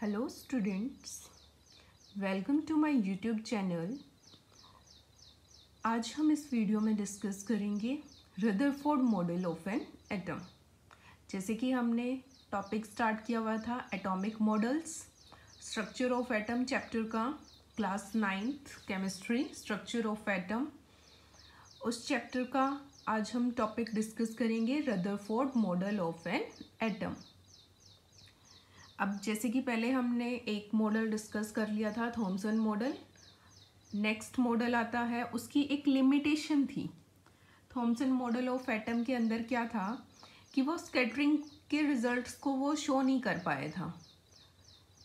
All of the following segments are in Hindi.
Hello students, welcome to my YouTube channel. आज हम इस वीडियो में डिस्कस करेंगे Rutherford model of an atom. जैसे कि हमने टॉपिक स्टार्ट किया हुआ था atomic models, structure of atom chapter का, class 9th chemistry, structure of atom. उस चैप्टर का आज हम टॉपिक डिस्कस करेंगे Rutherford model of an atom. अब जैसे कि पहले हमने एक मॉडल डिस्कस कर लिया था, थॉमसन मॉडल। नेक्स्ट मॉडल आता है, उसकी एक लिमिटेशन थी। थॉमसन मॉडल ऑफ एटम के अंदर क्या था कि वो स्कैटरिंग के रिजल्ट्स को वो शो नहीं कर पाया था।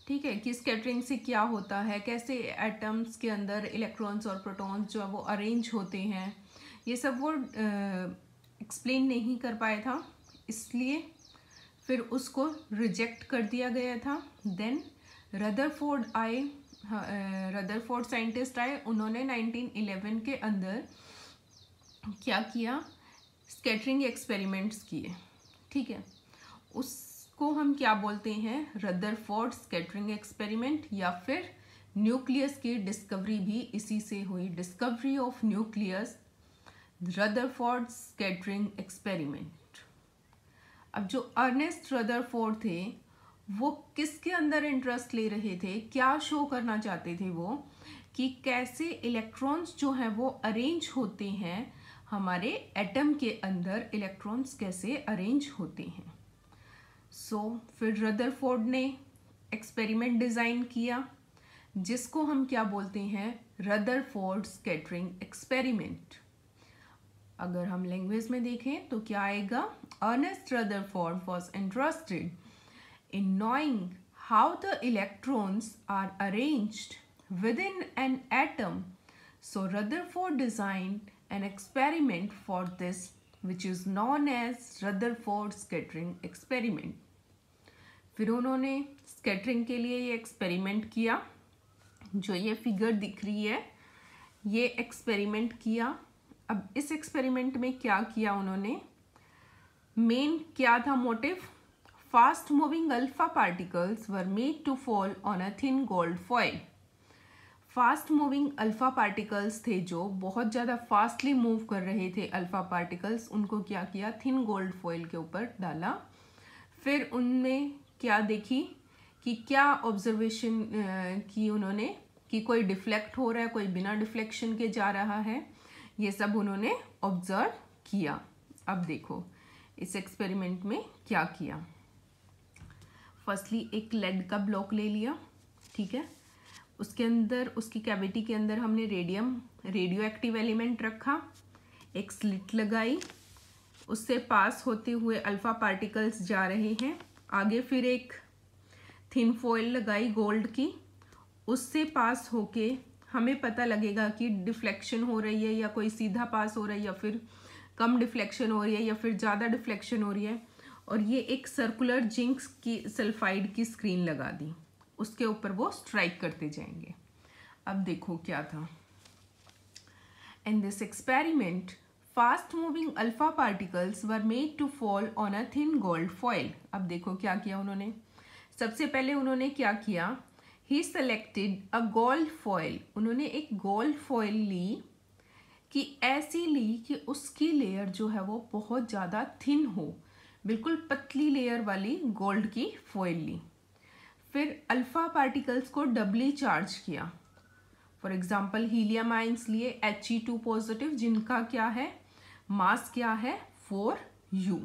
ठीक है, कि स्कैटरिंग से क्या होता है, कैसे एटम्स के अंदर इलेक्ट्रॉन्स और प्रोटॉन्स जो है वो अरेंज होते हैं, ये सब वो एक्सप्लेन नहीं कर पाया था, इसलिए फिर उसको रिजेक्ट कर दिया गया था। देन रदरफोर्ड आए, रदरफोर्ड साइंटिस्ट आए, उन्होंने 1911 के अंदर क्या किया, स्कैटरिंग एक्सपेरिमेंट्स किए। ठीक है, उसको हम क्या बोलते हैं, रदरफोर्ड स्कैटरिंग एक्सपेरिमेंट, या फिर न्यूक्लियस की डिस्कवरी भी इसी से हुई, discovery of nucleus, Rutherford scattering experiment. अब जो अर्नेस्ट रदरफोर्ड थे वो किसके अंदर इंटरेस्ट ले रहे थे, क्या शो करना चाहते थे वो, कि कैसे इलेक्ट्रॉन्स जो हैं वो अरेंज होते हैं, हमारे एटम के अंदर इलेक्ट्रॉन्स कैसे अरेंज होते हैं। फिर रदरफोर्ड ने एक्सपेरिमेंट डिज़ाइन किया जिसको हम क्या बोलते हैं, रदरफोर्ड स्कैटरिंग एक्सपेरिमेंट। अगर हम लैंग्वेज में देखें तो क्या आएगा, Ernest Rutherford was interested in knowing how the electrons are arranged within an atom. So Rutherford designed an experiment for this, which is known as Rutherford scattering experiment. फिर उन्होंने स्कैटरिंग के लिए ये एक्सपेरिमेंट किया, जो ये फिगर दिख रही है, ये एक्सपेरिमेंट किया। अब इस एक्सपेरिमेंट में क्या किया उन्होंने, मेन क्या था motive, fast moving alpha particles were made to fall on a thin gold foil. Fast moving alpha particles थे जो बहुत ज़्यादा फास्टली मूव कर रहे थे, अल्फा पार्टिकल्स, उनको क्या किया, थिन गोल्ड फॉइल के ऊपर डाला। फिर उनमें क्या देखी कि क्या ऑब्जर्वेशन की उन्होंने, कि कोई डिफ्लेक्ट हो रहा है, कोई बिना डिफ्लेक्शन के जा रहा है, ये सब उन्होंने ऑब्जर्व किया। अब देखो इस एक्सपेरिमेंट में क्या किया। फर्स्टली एक लेड का ब्लॉक ले लिया, ठीक है, उसके अंदर, उसकी कैविटी के अंदर हमने रेडियो एक्टिव एलिमेंट रखा, एक स्लिट लगाई, उससे पास होते हुए अल्फा पार्टिकल्स जा रहे हैं आगे। फिर एक थिन फॉइल लगाई गोल्ड की, उससे पास होके हमें पता लगेगा कि डिफ्लेक्शन हो रही है या कोई सीधा पास हो रहा है, या फिर कम डिफ्लेक्शन हो रही है, या फिर ज़्यादा डिफ्लेक्शन हो रही है। और ये एक सर्कुलर जिंक की सल्फाइड की स्क्रीन लगा दी, उसके ऊपर वो स्ट्राइक करते जाएंगे। अब देखो क्या था, in this experiment fast moving alpha particles were made to fall on a thin gold foil. अब देखो क्या किया उन्होंने, सबसे पहले उन्होंने क्या किया, ही सेलेक्टेड अ गोल्ड फॉइल। उन्होंने एक गोल्ड फॉइल ली, कि ऐसी ली कि उसकी लेयर जो है वो बहुत ज़्यादा थिन हो, बिल्कुल पतली लेयर वाली गोल्ड की फॉइल ली। फिर अल्फा पार्टिकल्स को डबली चार्ज किया। फॉर एग्जांपल हीलियम आयंस लिए He2 पॉजिटिव, जिनका क्या है, मास क्या है, 4u।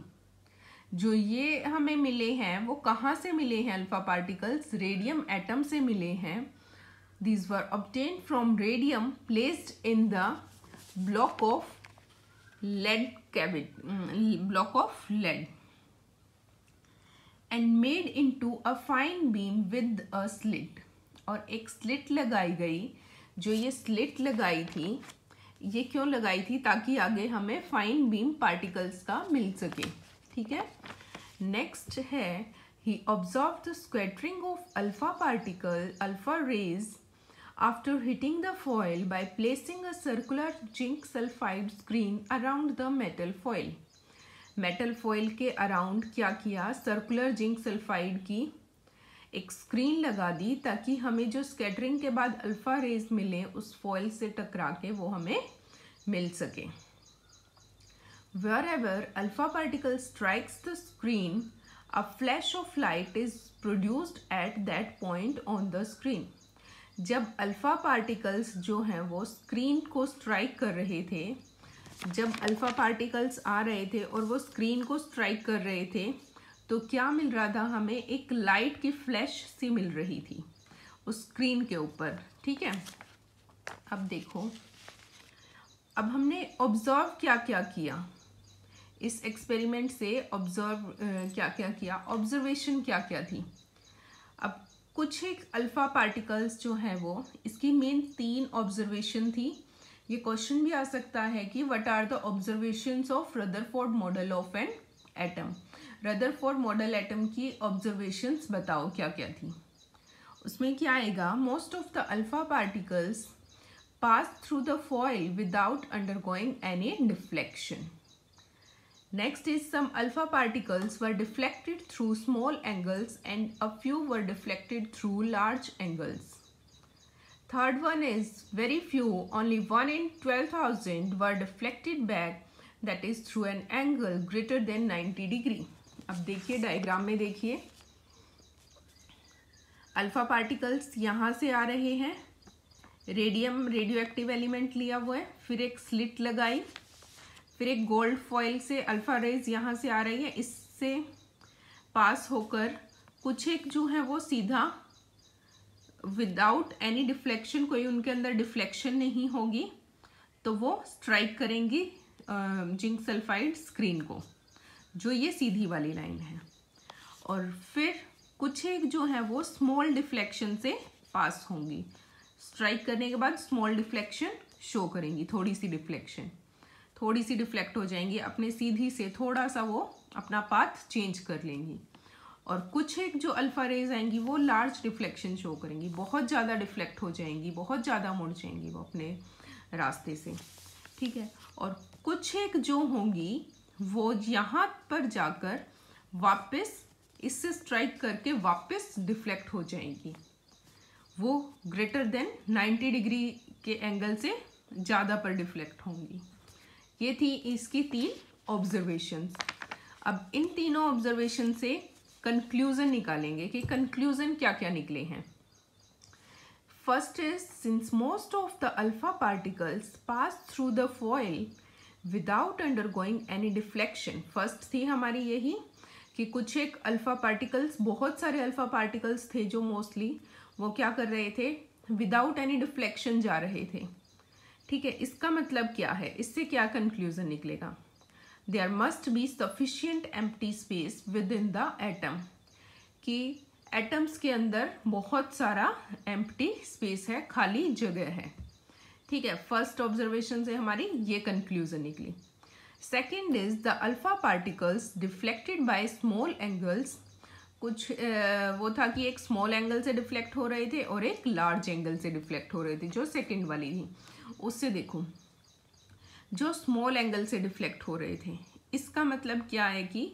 जो ये हमें मिले हैं वो कहाँ से मिले हैं, अल्फा पार्टिकल्स रेडियम एटम से मिले हैं। These were obtained from radium placed in the block of lead cavity, block of lead and made into a fine beam with a slit। और एक स्लिट लगाई गई, जो ये स्लिट लगाई थी, ये क्यों लगाई थी, ताकि आगे हमें फाइन बीम पार्टिकल्स का मिल सके। ठीक है, नेक्स्ट है, he observe the scattering of alpha particle, alpha rays after hitting the foil by placing a circular zinc sulfide screen around the metal foil। Metal foil के अराउंड क्या किया, सर्कुलर जिंक सल्फाइड की एक स्क्रीन लगा दी ताकि हमें जो स्कैटरिंग के बाद अल्फा रेज मिले उस फॉइल से टकरा के वो हमें मिल सके। Wherever alpha particle strikes the screen, a flash of light is produced at that point on the screen. जब अल्फा पार्टिकल्स जो हैं वो स्क्रीन को स्ट्राइक कर रहे थे, जब अल्फा पार्टिकल्स आ रहे थे और वो स्क्रीन को स्ट्राइक कर रहे थे, तो क्या मिल रहा था हमें? एक लाइट की फ्लैश सी मिल रही थी उस स्क्रीन के ऊपर। ठीक है, अब देखो, अब हमने ऑब्जर्व क्या क्या किया इस एक्सपेरिमेंट से। ऑब्जर्व क्या क्या किया, ऑब्जर्वेशन क्या क्या थी। अब कुछ एक अल्फा पार्टिकल्स जो है वो, इसकी मेन 3 ऑब्जर्वेशन थी। ये क्वेश्चन भी आ सकता है कि what are the observations of Rutherford model of an atom. Rutherford model atom की ऑब्जर्वेशंस बताओ क्या क्या थी। उसमें क्या आएगा? Most of the alpha particles pass through the foil without undergoing any deflection. Next is some alpha particles were deflected through small angles and a few were deflected through large angles. Third one is very few, only 1 in 12,000 were deflected back, that is through an angle greater than 90 degree. अब देखिए डायग्राम में, देखिए अल्फा पार्टिकल्स यहाँ से आ रहे हैं, रेडियम रेडियो एक्टिव एलिमेंट लिया हुआ है, फिर एक स्लिट लगाई, फिर एक गोल्ड फॉइल से अल्फा रेज यहाँ से आ रही है, इससे पास होकर कुछ एक जो है वो सीधा विदाउट एनी डिफ्लेक्शन, कोई उनके अंदर डिफ्लेक्शन नहीं होगी, तो वो स्ट्राइक करेंगी जिंक सल्फाइड स्क्रीन को, जो ये सीधी वाली लाइन है। और फिर कुछ एक जो है वो स्मॉल डिफ्लेक्शन से पास होंगी, स्ट्राइक करने के बाद स्मॉल डिफ्लेक्शन शो करेंगी, थोड़ी सी डिफ्लेक्ट हो जाएंगी, अपने सीधी से थोड़ा सा वो अपना पाथ चेंज कर लेंगी। और कुछ एक जो अल्फा रेज आएंगी वो लार्ज डिफ्लेक्शन शो करेंगी, बहुत ज़्यादा डिफ्लेक्ट हो जाएंगी, बहुत ज़्यादा मुड़ जाएंगी वो अपने रास्ते से। ठीक है, और कुछ एक जो होंगी वो यहाँ पर जाकर वापस इससे स्ट्राइक करके वापस डिफ्लेक्ट हो जाएंगी, वो ग्रेटर देन 90 डिग्री के एंगल से ज़्यादा पर डिफ्लेक्ट होंगी। ये थी इसकी 3 ऑब्जर्वेशंस। अब इन तीनों ऑब्जर्वेशन से कंक्लूजन निकालेंगे कि कंक्लूजन क्या क्या निकले हैं। First is, since most of the alpha particles pass through the foil without undergoing any deflection. First थी हमारी यही कि कुछ एक अल्फा पार्टिकल्स, बहुत सारे अल्फा पार्टिकल्स थे जो मोस्टली वो क्या कर रहे थे, विदाउट एनी डिफ्लेक्शन जा रहे थे। ठीक है, इसका मतलब क्या है, इससे क्या कंक्लूजन निकलेगा? There must be sufficient empty space within the atom, कि एटम्स के अंदर बहुत सारा एम्प्टी स्पेस है, खाली जगह है। ठीक है, फर्स्ट ऑब्जर्वेशन से हमारी ये कंक्लूजन निकली। Second is the alpha particles deflected by small angles. कुछ वो था कि एक स्मॉल एंगल से डिफ्लेक्ट हो रहे थे और एक लार्ज एंगल से डिफ्लेक्ट हो रहे थे, जो सेकेंड वाली थी। उससे देखो, जो स्मॉल एंगल से डिफ्लेक्ट हो रहे थे, इसका मतलब क्या है कि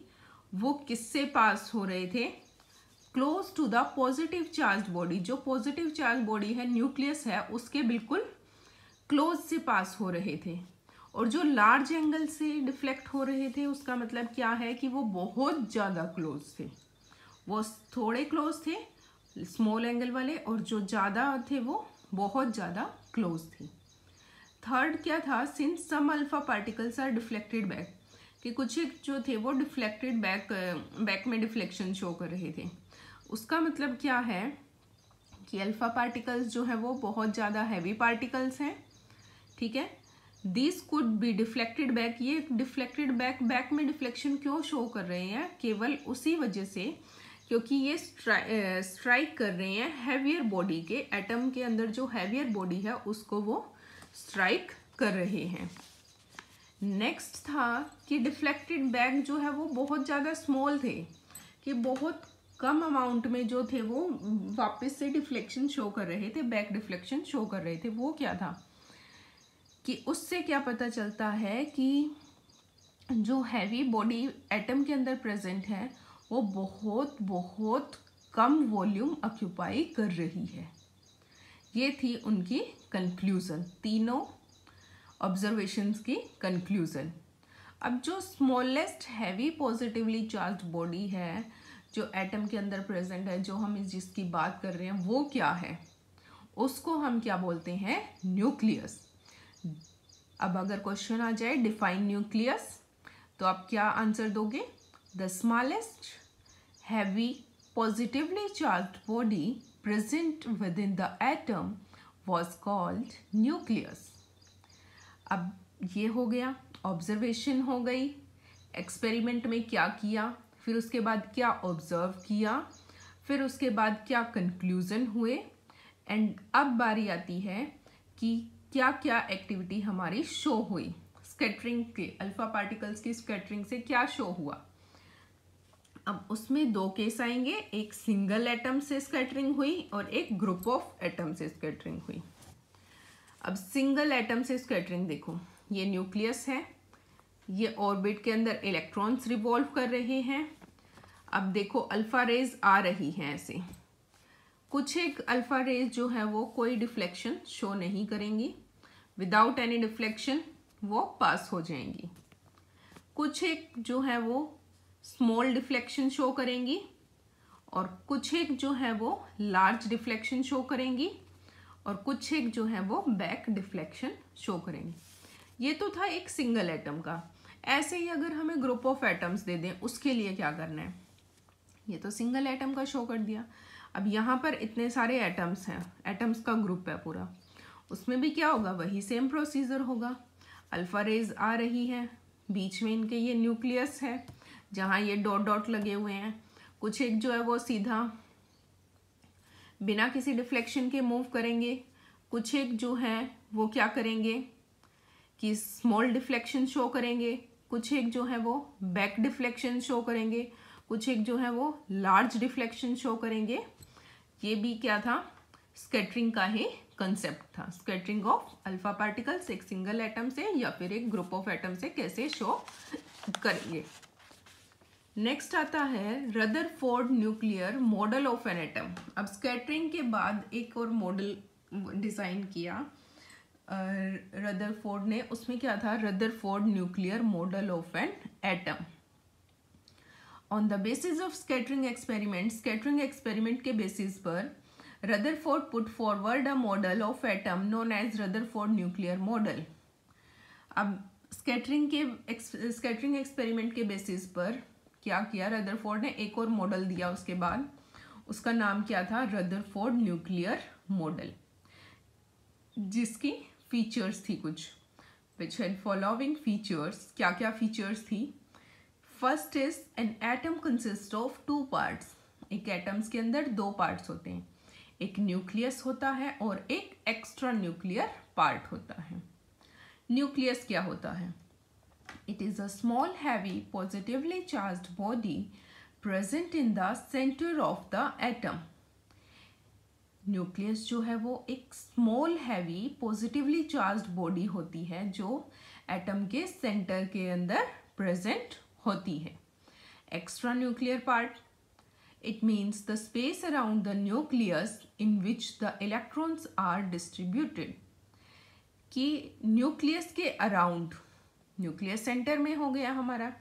वो किससे पास हो रहे थे? Close to the positive charge body. जो पॉजिटिव चार्ज बॉडी है, न्यूक्लियस है, उसके बिल्कुल क्लोज से पास हो रहे थे। और जो लार्ज एंगल से डिफ्लेक्ट हो रहे थे, उसका मतलब क्या है कि वो बहुत ज़्यादा क्लोज थे। वो थोड़े क्लोज थे स्मॉल एंगल वाले, और जो ज़्यादा थे वो बहुत ज़्यादा क्लोज थे। थर्ड क्या था? Since some alpha particles are deflected back, कि कुछ एक जो थे वो डिफ्लेक्टेड बैक में डिफ्लेक्शन शो कर रहे थे। उसका मतलब क्या है कि अल्फा पार्टिकल्स जो है वो बहुत ज़्यादा हैवी पार्टिकल्स हैं। ठीक है, this could be deflected back. ये डिफ्लेक्टेड बैक में डिफ्लेक्शन क्यों शो कर रहे हैं? केवल उसी वजह से क्योंकि ये स्ट्राइक कर रहे हैं हैवियर बॉडी के, एटम के अंदर जो हैवियर बॉडी है उसको वो स्ट्राइक कर रहे हैं। नेक्स्ट था कि डिफ्लेक्टेड बैक जो है वो बहुत ज़्यादा स्मॉल थे, कि बहुत कम अमाउंट में जो थे वो वापस से डिफ्लेक्शन शो कर रहे थे, बैक डिफ्लेक्शन शो कर रहे थे। वो क्या था कि उससे क्या पता चलता है कि जो हैवी बॉडी एटम के अंदर प्रेजेंट है वो बहुत बहुत कम वॉल्यूम ऑक्यूपाई कर रही है। ये थी उनकी कंक्लूजन, तीनों ऑब्जर्वेशंस की कंक्लूजन। अब जो smallest heavy positively charged body है जो एटम के अंदर प्रेजेंट है, जो हम जिसकी बात कर रहे हैं, वो क्या है? उसको हम क्या बोलते हैं? न्यूक्लियस। अब अगर क्वेश्चन आ जाए डिफाइन न्यूक्लियस, तो आप क्या आंसर दोगे? The smallest heavy positively charged body present with in the atom was called nucleus. अब ये हो गया, ऑब्जर्वेशन हो गई, एक्सपेरिमेंट में क्या किया, फिर उसके बाद क्या ऑब्जर्व किया, फिर उसके बाद क्या कंक्लूजन हुए, एंड अब बारी आती है कि क्या क्या एक्टिविटी हमारी शो हुई। स्कैटरिंग के, अल्फा पार्टिकल्स की स्कैटरिंग से क्या शो हुआ। अब उसमें दो केस आएंगे, एक सिंगल एटम से स्कैटरिंग हुई और एक ग्रुप ऑफ एटम से स्कैटरिंग हुई। अब सिंगल एटम से स्कैटरिंग देखो, ये न्यूक्लियस है, ये ऑर्बिट के अंदर इलेक्ट्रॉन्स रिवॉल्व कर रहे हैं। अब देखो अल्फा रेज आ रही हैं ऐसे, कुछ एक अल्फा रेज जो है वो कोई डिफ्लेक्शन शो नहीं करेंगी, विदाउट एनी डिफ्लेक्शन वो पास हो जाएंगी। कुछ एक जो है वो स्मॉल डिफ्लेक्शन शो करेंगी और कुछ एक जो है वो लार्ज डिफ्लेक्शन शो करेंगी और कुछ एक जो है वो बैक डिफ्लेक्शन शो करेंगी। ये तो था एक सिंगल एटम का। ऐसे ही अगर हमें ग्रुप ऑफ एटम्स दे दें, उसके लिए क्या करना है? ये तो सिंगल एटम का शो कर दिया। अब यहाँ पर इतने सारे एटम्स हैं, एटम्स का ग्रुप है पूरा, उसमें भी क्या होगा? वही सेम प्रोसीजर होगा। अल्फा रेज आ रही है, बीच में इनके ये न्यूक्लियस है जहाँ ये डॉट डॉट लगे हुए हैं। कुछ एक जो है वो सीधा बिना किसी डिफ्लेक्शन के मूव करेंगे, कुछ एक जो है वो क्या करेंगे कि स्मॉल डिफ्लेक्शन शो करेंगे, कुछ एक जो है वो बैक डिफ्लेक्शन शो करेंगे, कुछ एक जो है वो लार्ज डिफ्लेक्शन शो करेंगे। ये भी क्या था? स्कैटरिंग का ही कंसेप्ट था, स्कैटरिंग ऑफ अल्फा पार्टिकल्स एक सिंगल एटम से या फिर एक ग्रुप ऑफ एटम से कैसे शो करेंगे। नेक्स्ट आता है Rutherford nuclear model of an atom. अब स्कैटरिंग के बाद एक और मॉडल डिजाइन किया रदरफोर्ड ने, उसमें क्या था? Rutherford nuclear model of an atom. On the basis of scattering experiment के बेसिस पर Rutherford put forward a model of atom known as Rutherford nuclear model. अब स्कैटरिंग एक्सपेरिमेंट के बेसिस पर क्या किया रदरफोर्ड ने? एक और मॉडल दिया उसके बाद, उसका नाम क्या था? रदरफोर्ड न्यूक्लियर मॉडल, जिसकी फीचर्स थी कुछ, विच हैड फॉलोइंग फीचर्स। क्या क्या फीचर्स थी? First is an atom consist of two parts. एक एटम्स के अंदर दो पार्ट्स होते हैं, एक न्यूक्लियस होता है और एक एक्स्ट्रा न्यूक्लियर पार्ट होता है। न्यूक्लियस क्या होता है? It is a small, heavy, positively charged body present in the center of the atom. Nucleus जो है वो एक small heavy positively charged body होती है जो एटम के सेंटर के अंदर प्रेजेंट होती है। Extra nuclear part, it means the space around the nucleus in which the electrons are distributed. कि न्यूक्लियस के अराउंड, न्यूक्लियस सेंटर में हो गया हमारा,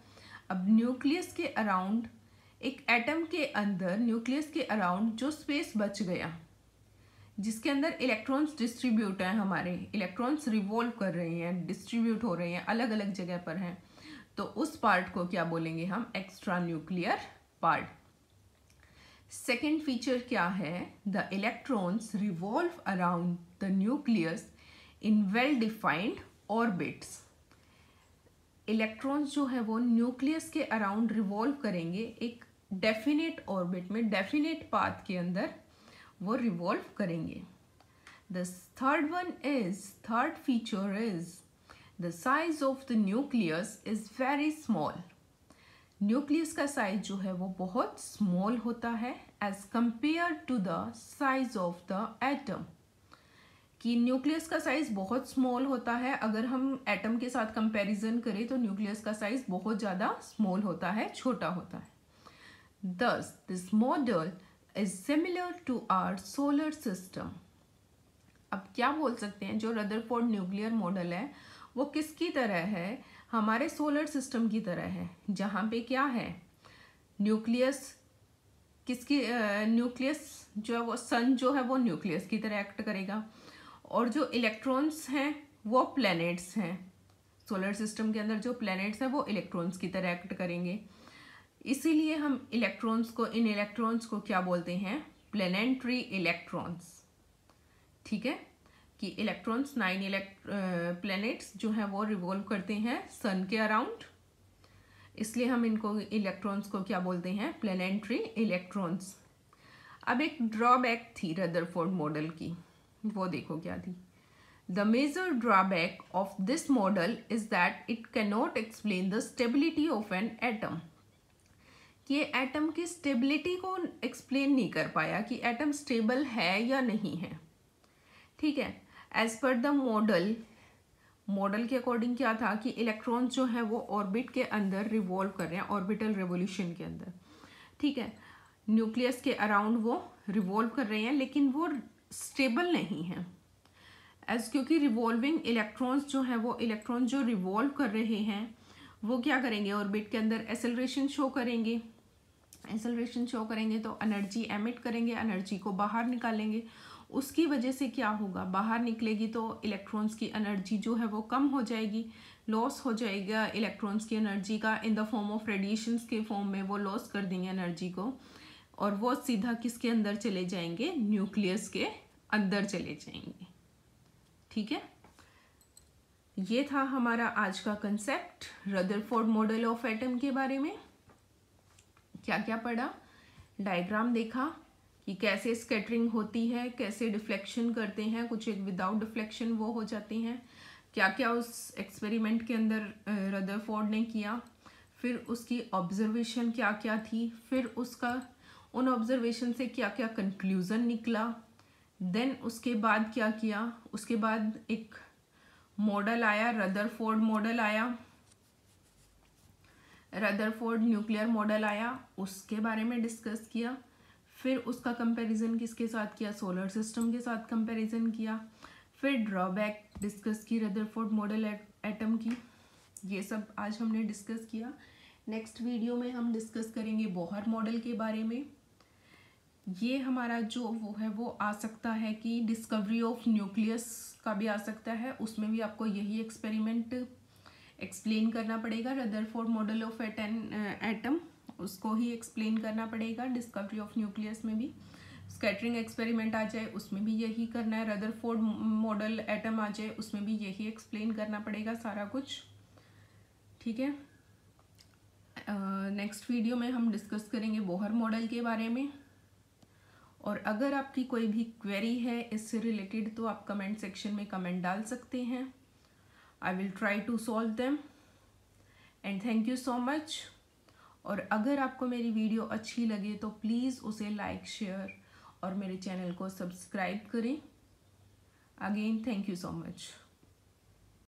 अब न्यूक्लियस के अराउंड एक एटम के अंदर न्यूक्लियस के अराउंड जो स्पेस बच गया जिसके अंदर इलेक्ट्रॉन्स डिस्ट्रीब्यूट हैं, हमारे इलेक्ट्रॉन्स रिवॉल्व कर रहे हैं, डिस्ट्रीब्यूट हो रहे हैं, अलग अलग जगह पर हैं, तो उस पार्ट को क्या बोलेंगे हम? Extra nuclear part. Second feature क्या है? The electrons revolve around the nucleus in well defined orbits. Electrons जो है वो न्यूक्लियस के अराउंड रिवॉल्व करेंगे एक डेफिनेट ऑर्बिट में, डेफिनेट पाथ के अंदर वो रिवॉल्व करेंगे। The third feature is the size of the nucleus is very small. Nucleus का साइज जो है वो बहुत स्मॉल होता है as compare to the size of the atom. कि न्यूक्लियस का साइज बहुत स्मॉल होता है, अगर हम एटम के साथ कंपैरिजन करें तो न्यूक्लियस का साइज बहुत ज़्यादा स्मॉल होता है, छोटा होता है। Thus, this model is similar to our solar system. अब क्या बोल सकते हैं, जो रदरफोर्ड न्यूक्लियर मॉडल है वो किसकी तरह है, हमारे सोलर सिस्टम की तरह है, जहाँ पे क्या है, न्यूक्लियस किसकी, न्यूक्लियस जो है वो सन जो है वो न्यूक्लियस की तरह एक्ट करेगा, और जो इलेक्ट्रॉन्स हैं वो प्लैनेट्स हैं। सोलर सिस्टम के अंदर जो प्लैनेट्स हैं वो इलेक्ट्रॉन्स की तरह एक्ट करेंगे। इसीलिए हम इन इलेक्ट्रॉन्स को क्या बोलते हैं, प्लैनेटरी इलेक्ट्रॉन्स। ठीक है, कि इलेक्ट्रॉन्स 9 प्लैनेट्स जो हैं वो रिवॉल्व करते हैं सन के अराउंड, इसलिए हम इनको इलेक्ट्रॉन्स को क्या बोलते हैं, प्लैनेटरी इलेक्ट्रॉन्स। अब एक ड्रॉबैक थी रदरफोर्ड मॉडल की, वो देखो क्या थी। The major drawback of this model is that it cannot explain the stability of an atom. कि ये एटम की स्टेबिलिटी को एक्सप्लेन नहीं कर पाया कि एटम स्टेबल है या नहीं है। ठीक है, एज पर द मॉडल के अकॉर्डिंग क्या था कि इलेक्ट्रॉन्स जो है वो ऑर्बिट के अंदर रिवॉल्व कर रहे हैं, ऑर्बिटल रेवोल्यूशन के अंदर। ठीक है, न्यूक्लियस के अराउंड वो रिवॉल्व कर रहे हैं, लेकिन वो स्टेबल नहीं है। क्योंकि रिवॉल्विंग इलेक्ट्रॉन्स जो है वो इलेक्ट्रॉन जो रिवॉल्व कर रहे हैं वो क्या करेंगे, ऑर्बिट के अंदर एक्सेलरेशन शो करेंगे। एक्सेलरेशन शो करेंगे तो एनर्जी एमिट करेंगे, एनर्जी को बाहर निकालेंगे। उसकी वजह से क्या होगा, बाहर निकलेगी तो इलेक्ट्रॉन्स की एनर्जी जो है वो कम हो जाएगी, लॉस हो जाएगा इलेक्ट्रॉन्स की एनर्जी का, in the form of radiations के फॉर्म में वो लॉस कर देंगे एनर्जी को, और वो सीधा किसके अंदर चले जाएंगे, न्यूक्लियस के अंदर चले जाएंगे। ठीक है, ये था हमारा आज का concept Rutherford model of atom के बारे में। क्या क्या पढ़ा, डायग्राम देखा कि कैसे स्कैटरिंग होती है, कैसे डिफ्लेक्शन करते हैं, कुछ एक विदाउट डिफ्लेक्शन वो हो जाती हैं, क्या क्या उस एक्सपेरिमेंट के अंदर रदरफोर्ड ने किया, फिर उसकी ऑब्जर्वेशन क्या क्या थी, फिर उसका उन ऑब्जर्वेशन से क्या क्या कंक्लूजन निकला, देन उसके बाद क्या किया, उसके बाद एक मॉडल आया, रदरफोर्ड मॉडल आया, रदरफोर्ड न्यूक्लियर मॉडल आया, उसके बारे में डिस्कस किया। फिर उसका कंपैरिजन किसके साथ किया, सोलर सिस्टम के साथ कंपैरिजन किया। फिर ड्रॉबैक डिस्कस की रदरफोर्ड मॉडल एटम की। ये सब आज हमने डिस्कस किया। नेक्स्ट वीडियो में हम डिस्कस करेंगे बोहर मॉडल के बारे में। ये हमारा जो वो है वो आ सकता है कि डिस्कवरी ऑफ न्यूक्लियस का भी आ सकता है, उसमें भी आपको यही एक्सपेरिमेंट एक्सप्लेन करना पड़ेगा। रदरफोर्ड मॉडल ऑफ एटम उसको ही एक्सप्लेन करना पड़ेगा। डिस्कवरी ऑफ न्यूक्लियस में भी स्कैटरिंग एक्सपेरिमेंट आ जाए उसमें भी यही करना है। रदरफोर्ड मॉडल एटम आ जाए उसमें भी यही एक्सप्लेन करना पड़ेगा सारा कुछ। ठीक है, नेक्स्ट वीडियो में हम डिस्कस करेंगे बोहर मॉडल के बारे में। और अगर आपकी कोई भी क्वेरी है इससे रिलेटेड तो आप कमेंट सेक्शन में कमेंट डाल सकते हैं। I will try to solve them and thank you so much. और अगर आपको मेरी वीडियो अच्छी लगे तो प्लीज़ उसे लाइक, शेयर और मेरे चैनल को सब्सक्राइब करें। Again thank you so much.